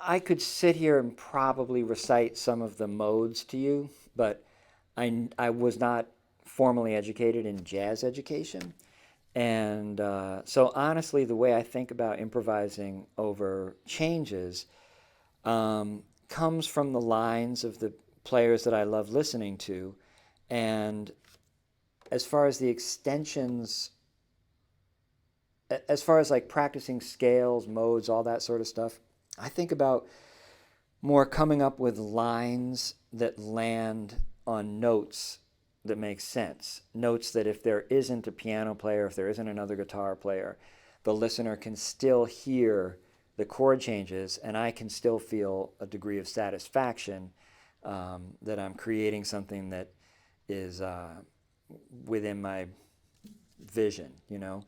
I could sit here and probably recite some of the modes to you, but I was not formally educated in jazz education. And so, honestly, the way I think about improvising over changes comes from the lines of the players that I love listening to. And as far as the extensions, as far as like practicing scales, modes, all that sort of stuff, I think about more coming up with lines that land on notes that make sense. Notes that if there isn't a piano player, if there isn't another guitar player, the listener can still hear the chord changes and I can still feel a degree of satisfaction that I'm creating something that is within my vision, you know,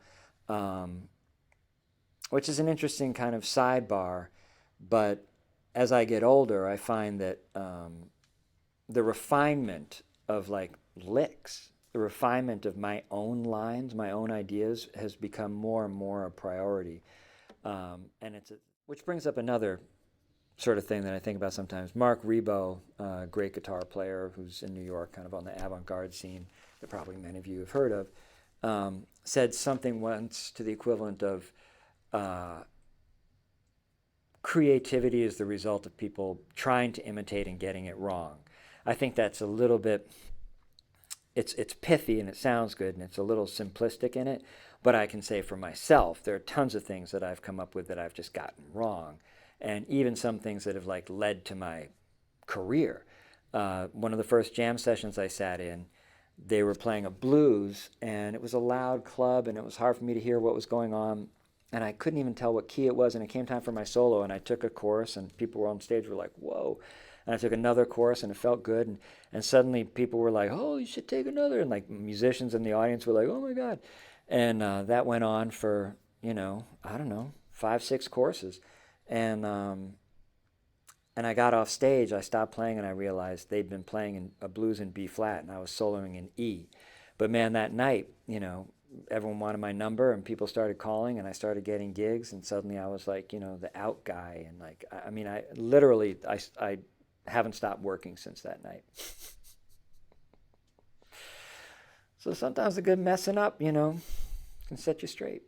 which is an interesting kind of sidebar. But as I get older, I find that the refinement of like licks, the refinement of my own lines, my own ideas has become more and more a priority. And which brings up another sort of thing that I think about sometimes. Mark Ribot, great guitar player who's in New York, kind of on the avant-garde scene that probably many of you have heard of, said something once to the equivalent of creativity is the result of people trying to imitate and getting it wrong. I think that's a little bit, it's pithy and it sounds good and it's a little simplistic in it, but I can say for myself, there are tons of things that I've come up with that I've just gotten wrong. And even some things that have like led to my career. One of the first jam sessions I sat in, they were playing a blues and it was a loud club and it was hard for me to hear what was going on. And I couldn't even tell what key it was, and it came time for my solo, and I took a chorus, and people were on stage were like, whoa. And I took another chorus, and it felt good, and suddenly people were like, oh, you should take another, and like musicians in the audience were like, oh my God. And that went on for, you know, I don't know, 5, 6 courses. And I got off stage, I stopped playing, and I realized they'd been playing in a blues in B flat, and I was soloing in E. But man, that night, you know, everyone wanted my number and people started calling and I started getting gigs and suddenly I was like, you know, the out guy. And like, I mean, I literally, I haven't stopped working since that night. So sometimes a good messing up, you know, can set you straight.